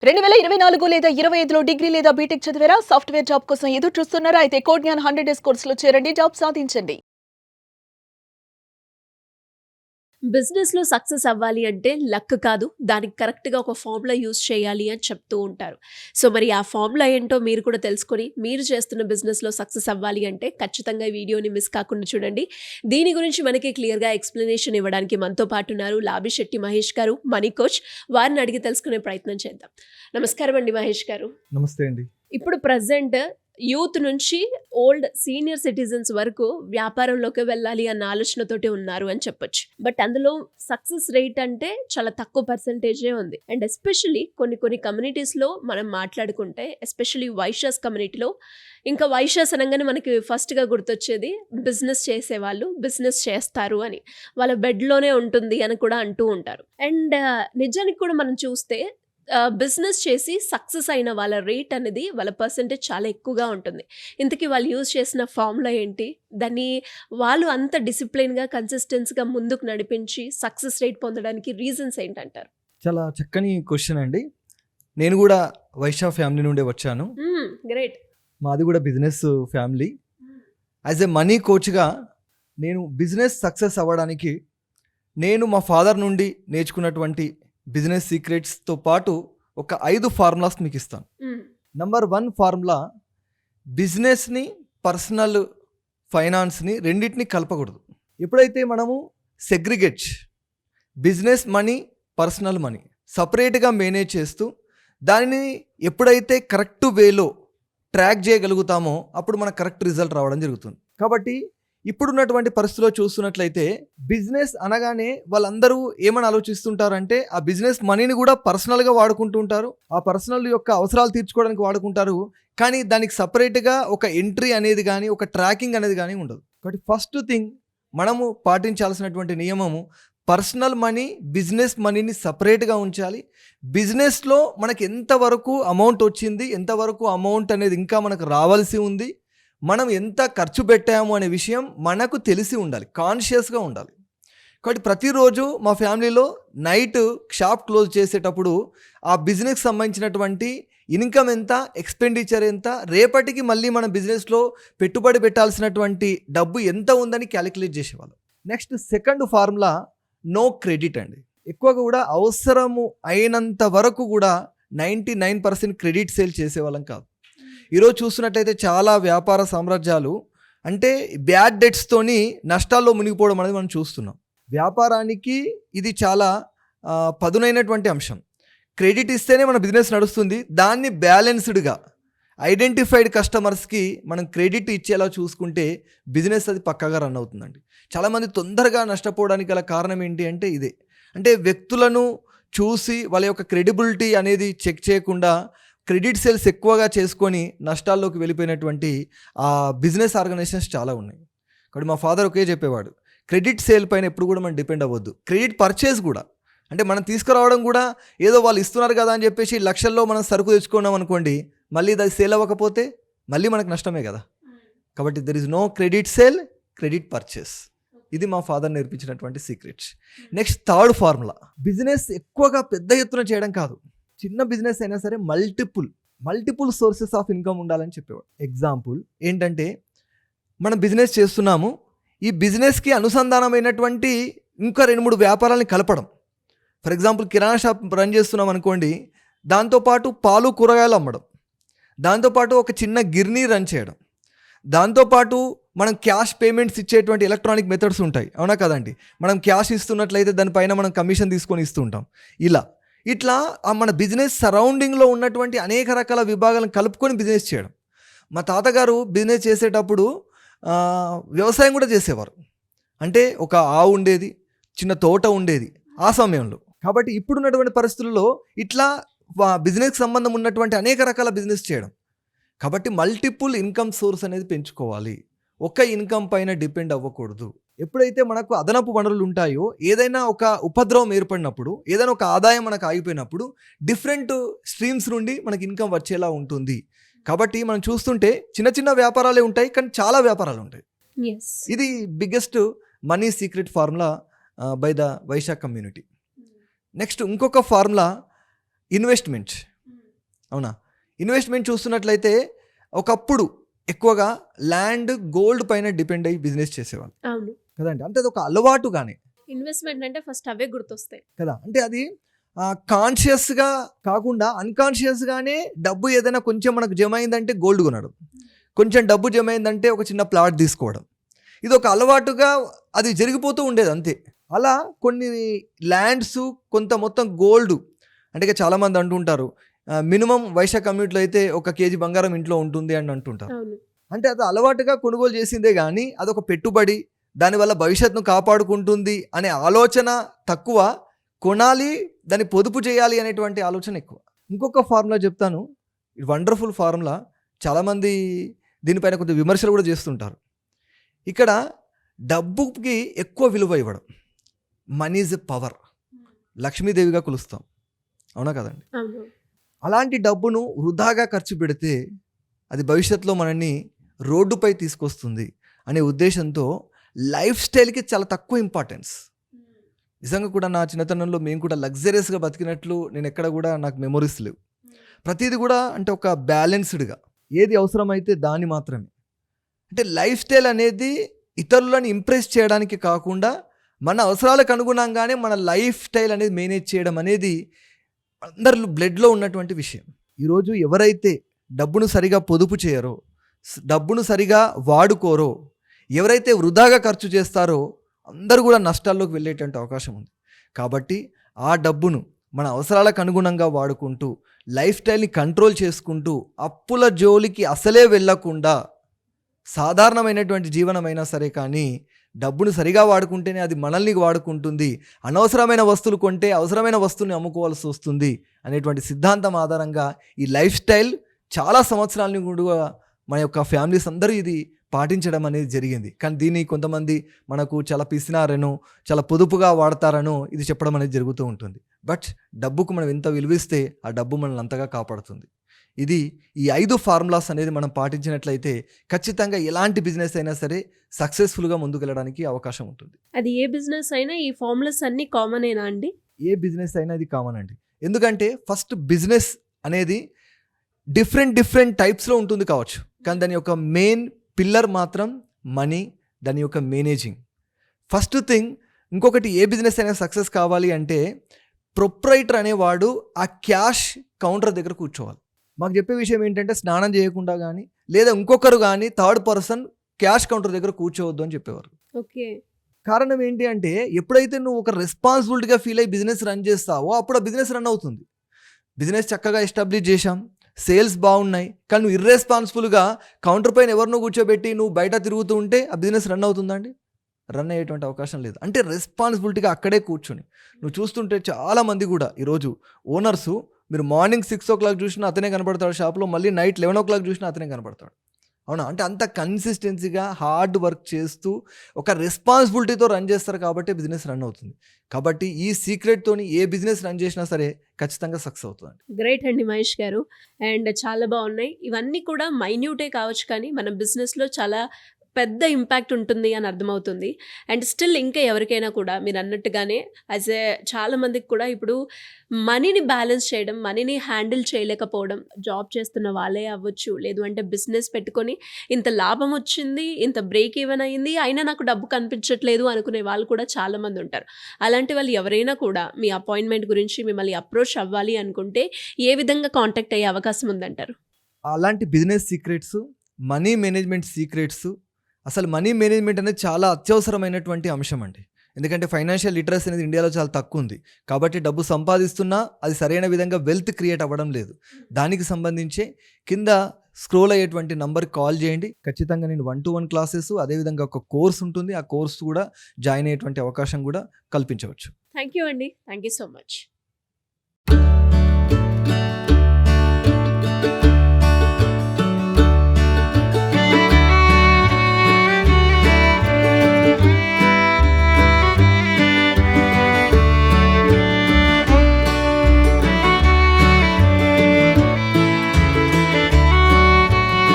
2024 లేదా 25లో డిగ్రీ లేదా బీటెక్ చదివారా? సాఫ్ట్‌వేర్ జాబ్ కోసం ఎదురు చూస్తున్నారా? అయితే కోడ్ జ్ఞాన్ 100 డేస్ కోర్సులో చేరండి. జాబ్ సాధించండి. బిజినెస్‌లో సక్సెస్ అవ్వాలి అంటే లక్ కాదు. దానికి కరెక్ట్‌గా ఒక ఫార్ములా యూజ్ చేయాలి అని చెప్తూ ఉంటారు. సో, మరి ఆ ఫార్ములా ఏంటో మీరు కూడా తెలుసుకొని, మీరు చేస్తున్న బిజినెస్‌లో సక్సెస్ అవ్వాలి అంటే ఖచ్చితంగా ఈ వీడియోని మిస్ కాకుండా చూడండి. దీని గురించి మనకి క్లియర్‌గా ఎక్స్‌ప్లనేషన్ ఇవ్వడానికి మనతో పాటు ఉన్నారు లాభిశెట్టి మహేష్ గారు, మనీ కోచ్. వారిని అడిగి తెలుసుకునే ప్రయత్నం చేద్దాం. నమస్కారం అండి మహేష్ గారు. నమస్తే అండి. ఇప్పుడు ప్రెజెంట్ యూత్ నుంచి ఓల్డ్ సీనియర్ సిటిజన్స్ వరకు వ్యాపారంలోకి వెళ్ళాలి అన్న ఆలోచనతోటి ఉన్నారు అని చెప్పొచ్చు. బట్ అందులో సక్సెస్ రేట్ అంటే చాలా తక్కువ పర్సెంటేజే ఉంది. అండ్ ఎస్పెషల్లీ కొన్ని కమ్యూనిటీస్లో మనం మాట్లాడుకుంటే, ఎస్పెషల్లీ వైశ్యాస్ కమ్యూనిటీలో, ఇంకా వైశ్యాస్ అనగానే మనకి ఫస్ట్గా గుర్తొచ్చేది బిజినెస్ చేసేవాళ్ళు, బిజినెస్ చేస్తారు అని, వాళ్ళ బెడ్లోనే ఉంటుంది అని కూడా అంటూ ఉంటారు. అండ్ నిజానికి కూడా మనం చూస్తే బిజినెస్ చేసి సక్సెస్ అయిన వాళ్ళ రేట్ అనేది, వాళ్ళ పర్సెంటేజ్ చాలా ఎక్కువగా ఉంటుంది. ఇంతకీ వాళ్ళు యూజ్ చేసిన ఫార్ములా ఏంటి? దాన్ని వాళ్ళు అంత డిసిప్లిన్‌గా, కన్సిస్టెన్సీగా ముందుకు నడిపించి సక్సెస్ రేట్ పొందడానికి రీజన్స్ ఏంటంటారు? చాలా చక్కని క్వశ్చన్ అండి. నేను కూడా వైశ్య ఫ్యామిలీ నుండే వచ్చాను. గ్రేట్. మాది కూడా business family. As a money కోచ్గా నేను బిజినెస్ సక్సెస్ అవ్వడానికి నేను మా ఫాదర్ నుండి నేర్చుకున్నటువంటి బిజినెస్ సీక్రెట్స్తో పాటు ఒక 5 ఫార్ములాస్ మీకు ఇస్తాను. నంబర్ 1 ఫార్ములా, బిజినెస్ని, పర్సనల్ ఫైనాన్స్ని రెండింటిని కలపకూడదు. ఎప్పుడైతే మనము segregate business money, personal money సపరేట్గా మేనేజ్ చేస్తూ దానిని ఎప్పుడైతే కరెక్ట్ వేలో ట్రాక్ చేయగలుగుతామో అప్పుడు మనకు కరెక్ట్ రిజల్ట్ రావడం జరుగుతుంది. కాబట్టి ఇప్పుడున్నటువంటి పరిస్థితిలో చూస్తున్నట్లయితే బిజినెస్ అనగానే వాళ్ళందరూ ఏమని ఆలోచిస్తుంటారంటే ఆ బిజినెస్ మనీని కూడా పర్సనల్గా వాడుకుంటూ ఉంటారు, ఆ పర్సనల్ యొక్క అవసరాలు తీర్చుకోవడానికి వాడుకుంటారు. కానీ దానికి సపరేట్గా ఒక ఎంట్రీ అనేది కానీ, ఒక ట్రాకింగ్ అనేది కానీ ఉండదు. కాబట్టి ఫస్ట్ థింగ్ మనము పాటించాల్సినటువంటి నియమము, పర్సనల్ మనీ, బిజినెస్ మనీని సపరేట్గా ఉంచాలి. బిజినెస్లో మనకి ఎంతవరకు అమౌంట్ వచ్చింది, ఎంతవరకు అమౌంట్ అనేది ఇంకా మనకు రావాల్సి ఉంది, మనం ఎంత ఖర్చు పెట్టాము అనే విషయం మనకు తెలిసి ఉండాలి, కాన్షియస్గా ఉండాలి. కాబట్టి ప్రతిరోజు మా ఫ్యామిలీలో నైట్ షాప్ క్లోజ్ చేసేటప్పుడు ఆ బిజినెస్కి సంబంధించినటువంటి ఇన్కమ్ ఎంత, ఎక్స్పెండిచర్ ఎంత, రేపటికి మళ్ళీ మన బిజినెస్లో పెట్టుబడి పెట్టాల్సినటువంటి డబ్బు ఎంత ఉందని క్యాలిక్యులేట్ చేసేవాళ్ళం. Next second formula, no credit అండి. ఎక్కువగా కూడా అవసరము అయినంత వరకు కూడా 99% క్రెడిట్ సేల్ చేసేవాళ్ళం కాదు. ఈరోజు చూస్తున్నట్లయితే చాలా వ్యాపార సామ్రాజ్యాలు అంటే బ్యాడ్ డెట్స్తోని నష్టాల్లో మునిగిపోవడం అనేది మనం చూస్తున్నాం. వ్యాపారానికి ఇది చాలా పదునైనటువంటి అంశం. క్రెడిట్ ఇస్తేనే మన బిజినెస్ నడుస్తుంది. దాన్ని బ్యాలెన్స్డ్గా ఐడెంటిఫైడ్ కస్టమర్స్కి మనం క్రెడిట్ ఇచ్చేలా చూసుకుంటే బిజినెస్ అది పక్కాగా రన్ అవుతుందండి. చాలామంది తొందరగా నష్టపోవడానికి గల కారణం ఏంటి అంటే ఇదే. అంటే వ్యక్తులను చూసి వాళ్ళ యొక్క క్రెడిబిలిటీ అనేది చెక్ చేయకుండా క్రెడిట్ సేల్స్ ఎక్కువగా చేసుకొని నష్టాల్లోకి వెళ్ళిపోయినటువంటి ఆ బిజినెస్ ఆర్గనైజేషన్స్ చాలా ఉన్నాయి. కాబట్టి మా ఫాదర్ ఒకే చెప్పేవాడు, క్రెడిట్ సేల్ పైన ఎప్పుడు కూడా మనం డిపెండ్ అవ్వద్దు. క్రెడిట్ పర్చేస్ కూడా, అంటే మనం తీసుకురావడం కూడా ఏదో వాళ్ళు ఇస్తున్నారు కదా అని చెప్పేసి లక్షల్లో మనం సరుకు తెచ్చుకున్నాం అనుకోండి, మళ్ళీ అది సేల్ అవ్వకపోతే మళ్ళీ మనకు నష్టమే కదా. కాబట్టి there is no credit sale, credit purchase. ఇది మా ఫాదర్ నేర్పించినటువంటి secrets. Next third formula, business ఎక్కువగా పెద్ద ఎత్తున చేయడం కాదు. చిన్న బిజినెస్ అయినా సరే మల్టిపుల్ సోర్సెస్ ఆఫ్ ఇన్కమ్ ఉండాలని చెప్పేవాడు. ఎగ్జాంపుల్ ఏంటంటే, మనం బిజినెస్ చేస్తున్నాము, ఈ బిజినెస్కి అనుసంధానమైనటువంటి ఇంకా 2-3 వ్యాపారాలని కలపడం. For example kirana shop run చేస్తున్నాం అనుకోండి, దాంతోపాటు పాలు కూరగాయలు అమ్మడం, దాంతోపాటు ఒక చిన్న గిర్నీ రన్ చేయడం, దాంతోపాటు మనం క్యాష్ పేమెంట్స్ ఇచ్చేటువంటి ఎలక్ట్రానిక్ మెథడ్స్ ఉంటాయి, అవునా కదండి. మనం క్యాష్ ఇస్తున్నట్లయితే దానిపైన మనం కమిషన్ తీసుకొని ఇస్తూ ఉంటాం. ఇట్లా మన బిజినెస్ సరౌండింగ్లో ఉన్నటువంటి అనేక రకాల విభాగాలను కలుపుకొని బిజినెస్ చేయడం. మా తాతగారు బిజినెస్ చేసేటప్పుడు వ్యవసాయం కూడా చేసేవారు. అంటే ఒక ఆవు ఉండేది, చిన్న తోట ఉండేది ఆ సమయంలో. కాబట్టి ఇప్పుడున్నటువంటి పరిస్థితుల్లో ఇట్లా బిజినెస్కి సంబంధం ఉన్నటువంటి అనేక రకాల బిజినెస్ చేయడం. కాబట్టి మల్టిపుల్ ఇన్కమ్ సోర్స్ అనేది పెంచుకోవాలి, ఒక ఇన్కమ్ పైన డిపెండ్ అవ్వకూడదు. ఎప్పుడైతే మనకు అదనపు వనరులు ఉంటాయో, ఏదైనా ఒక ఉపద్రవం ఏర్పడినప్పుడు, ఏదైనా ఒక ఆదాయం మనకు ఆగిపోయినప్పుడు డిఫరెంట్ స్ట్రీమ్స్ నుండి మనకి ఇన్కమ్ వచ్చేలా ఉంటుంది. కాబట్టి మనం చూస్తుంటే చిన్న చిన్న వ్యాపారాలే ఉంటాయి, కానీ చాలా వ్యాపారాలు ఉంటాయి. ఇది biggest money secret formula by the Vaishya community. Next ఇంకొక ఫార్ములా, ఇన్వెస్ట్మెంట్. అవునా? ఇన్వెస్ట్మెంట్ చూస్తున్నట్లయితే ఒకప్పుడు ఎక్కువగా ల్యాండ్, గోల్డ్ పైన డిపెండ్ అయ్యి బిజినెస్ చేసేవాళ్ళు అవును. కదండి. అంటే అది ఒక అలవాటుగానే ఇన్వెస్ట్మెంట్ అంటే ఫస్ట్ అవే గుర్తొస్తాయి. కదా. అంటే అది కాన్షియస్గా కాకుండా అన్కాన్షియస్గానే డబ్బు ఏదైనా కొంచెం మనకు జమ అయిందంటే గోల్డ్ కొనడం, కొంచెం డబ్బు జమ అయిందంటే ఒక చిన్న ప్లాట్ తీసుకోవడం, ఇది ఒక అలవాటుగా అది జరిగిపోతూ ఉండేది అంతే. అలా కొన్ని ల్యాండ్స్, కొంత మొత్తం గోల్డ్. అంటే ఇక చాలామంది అంటుంటారు మినిమం వైశ్య కమ్యూనిటీలో అయితే 1 కేజీ బంగారం ఇంట్లో ఉంటుంది అని అంటుంటారు. అవును. అంటే అది అలవాటుగా కొనుగోలు చేసిందే కానీ అదొక పెట్టుబడి, దానివల్ల భవిష్యత్తును కాపాడుకుంటుంది అనే ఆలోచన తక్కువ, కొనాలి దాన్ని పొదుపు చేయాలి అనేటువంటి ఆలోచన ఎక్కువ. ఇంకొక ఫార్ములా చెప్తాను, ఇది వండర్ఫుల్ ఫార్ములా. చాలామంది దీనిపైన కొంచెం విమర్శలు కూడా చేస్తుంటారు. ఇక్కడ డబ్బుకి ఎక్కువ విలువ ఇవ్వడం, మనీ ఈజ్ ఎ పవర్, లక్ష్మీదేవిగా కొలుస్తాం, అవునా కదండి. అవును. అలాంటి డబ్బును వృధాగా ఖర్చు పెడితే అది భవిష్యత్తులో మనల్ని రోడ్డుపై తీసుకొస్తుంది అనే ఉద్దేశంతో లైఫ్ స్టైల్కి చాలా తక్కువ ఇంపార్టెన్స్. నిజంగా కూడా నా చిన్నతనంలో మేము కూడా లగ్జరియస్గా బతికినట్లు నేను ఎక్కడ కూడా నాకు మెమొరీస్ లేవు. ప్రతిదీ కూడా అంటే ఒక బ్యాలెన్స్డ్గా, ఏది అవసరమైతే దాన్ని మాత్రమే. అంటే లైఫ్ స్టైల్ అనేది ఇతరులను ఇంప్రెస్ చేయడానికి కాకుండా మన అవసరాలకు అనుగుణంగానే మన లైఫ్ స్టైల్ అనేది మేనేజ్ చేయడం అనేది అందరిలో బ్లడ్లో ఉన్నటువంటి విషయం. ఈరోజు ఎవరైతే డబ్బును సరిగా పొదుపు చేయరో, డబ్బును సరిగా వాడుకోరో, ఎవరైతే వృధాగా ఖర్చు చేస్తారో అందరూ కూడా నష్టాల్లోకి వెళ్ళేటువంటి అవకాశం ఉంది. కాబట్టి ఆ డబ్బును మన అవసరాలకు అనుగుణంగా వాడుకుంటూ లైఫ్ స్టైల్ని కంట్రోల్ చేసుకుంటూ అప్పుల జోలికి అసలే వెళ్ళకుండా సాధారణమైనటువంటి జీవనమైనా సరే కానీ డబ్బును సరిగా వాడుకుంటేనే అది మనల్ని వాడుకుంటుంది. అనవసరమైన వస్తువులు కొంటే అవసరమైన వస్తువుని అమ్ముకోవాల్సి వస్తుంది అనేటువంటి సిద్ధాంతం ఆధారంగా ఈ లైఫ్ స్టైల్ చాలా సంవత్సరాలని కూడా మన యొక్క ఫ్యామిలీస్ అందరూ ఇది పాటించడం అనేది జరిగింది. కానీ దీన్ని కొంతమంది మనకు చాలా పిసినారనో, చాలా పొదుపుగా వాడతారనో ఇది చెప్పడం అనేది జరుగుతూ ఉంటుంది. బట్ డబ్బుకు మనం ఎంత విలువిస్తే ఆ డబ్బు మనల్ని అంతగా కాపాడుతుంది. ఇది ఈ 5 ఫార్ములాస్ అనేది మనం పాటించినట్లయితే ఖచ్చితంగా ఎలాంటి బిజినెస్ అయినా సరే సక్సెస్ఫుల్గా ముందుకెళ్ళడానికి అవకాశం ఉంటుంది. అది ఏ బిజినెస్ అయినా ఈ ఫార్ములాస్ అన్ని కామనేనా అండి? ఏ బిజినెస్ అయినా ఇది కామన్ అండి. ఎందుకంటే ఫస్ట్ బిజినెస్ అనేది డిఫరెంట్ టైప్స్లో ఉంటుంది కావచ్చు, కానీ దాని యొక్క మెయిన్ పిల్లర్ మాత్రం మనీ, దాని యొక్క మేనేజింగ్. First thing. ఇంకొకటి, ఏ బిజినెస్ అయినా సక్సెస్ కావాలి అంటే ప్రొప్రైటర్ అనేవాడు ఆ క్యాష్ కౌంటర్ దగ్గర కూర్చోవాలి. మాకు చెప్పే విషయం ఏంటంటే స్నానం చేయకుండా కానీ లేదా ఇంకొకరు కానీ థర్డ్ పర్సన్ క్యాష్ కౌంటర్ దగ్గర కూర్చోవద్దు అని చెప్పేవారు. ఓకే. కారణం ఏంటి అంటే ఎప్పుడైతే నువ్వు ఒక రెస్పాన్సిబిలిటీగా ఫీల్ అయ్యి బిజినెస్ రన్ చేస్తావో అప్పుడు ఆ బిజినెస్ రన్ అవుతుంది. బిజినెస్ చక్కగా ఎస్టాబ్లిష్ చేశాం, సేల్స్ బాగున్నాయి, కానీ నువ్వు ఇర్రెస్పాన్సిబుల్గా కౌంటర్ పైన ఎవరినో కూర్చోబెట్టి నువ్వు బయట తిరుగుతూ ఉంటే ఆ బిజినెస్ రన్ అవుతుందండి? రన్ అయ్యేటువంటి అవకాశం లేదు. అంటే రెస్పాన్సిబిలిటీగా అక్కడే కూర్చొని నువ్వు చూస్తుంటే చాలామంది కూడా ఈరోజు ఓనర్సు, మీరు మార్నింగ్ 6 o'clock చూసినా అతనే కనపడతాడు షాప్లో, మళ్ళీ నైట్ 11 o'clock చూసినా అతనే కనపడతాడు. అవునా? అంటే అంత కన్సిస్టెన్సీగా హార్డ్ వర్క్ చేస్తూ ఒక రెస్పాన్సిబిలిటీతో రన్ చేస్తారు కాబట్టి బిజినెస్ రన్ అవుతుంది. కాబట్టి ఈ సీక్రెట్తోని ఏ బిజినెస్ రన్ చేసినా సరే ఖచ్చితంగా సక్సెస్ అవుతుంది. గ్రేట్ అండి మహేష్ గారు. అండ్ చాలా బాగున్నాయి. ఇవన్నీ కూడా మైన్యూటే కావచ్చు కానీ మన బిజినెస్లో చాలా పెద్ద ఇంపాక్ట్ ఉంటుంది అని అర్థమవుతుంది. అండ్ స్టిల్ ఇంకా ఎవరికైనా కూడా మీరు అన్నట్టుగానే చాలా మందికి కూడా ఇప్పుడు మనీని బ్యాలెన్స్ చేయడం, మనీని హ్యాండిల్ చేయలేకపోవడం, జాబ్ చేస్తున్న వాళ్ళే అవ్వచ్చు, లేదు అంటే బిజినెస్ పెట్టుకొని ఇంత లాభం వచ్చింది, ఇంత బ్రేక్ ఈవెన్ అయ్యింది, అయినా నాకు డబ్బు కనిపించట్లేదు అనుకునే వాళ్ళు కూడా చాలామంది ఉంటారు. అలాంటి వాళ్ళు ఎవరైనా కూడా మీ అపాయింట్మెంట్ గురించి మిమ్మల్ని అప్రోచ్ అవ్వాలి అనుకుంటే ఏ విధంగా కాంటాక్ట్ అయ్యే అవకాశం ఉందంటారు? అలాంటి business secrets, money management secrets, అసలు మనీ మేనేజ్మెంట్ అనేది చాలా అత్యవసరమైనటువంటి అంశం అండి. ఎందుకంటే ఫైనాన్షియల్ లిటరసీ అనేది ఇండియాలో చాలా తక్కువ ఉంది. కాబట్టి డబ్బు సంపాదిస్తున్నా అది సరైన విధంగా వెల్త్ క్రియేట్ అవ్వడం లేదు. దానికి సంబంధించి కింద స్క్రోల్ అయ్యేటువంటి నంబర్కి కాల్ చేయండి. ఖచ్చితంగా నేను 1-to-1 క్లాసెస్, అదేవిధంగా ఒక కోర్స్ ఉంటుంది, ఆ కోర్స్ కూడా జాయిన్ అయ్యేటువంటి అవకాశం కూడా కల్పించవచ్చు. థ్యాంక్ యూ అండి. Thank you so much.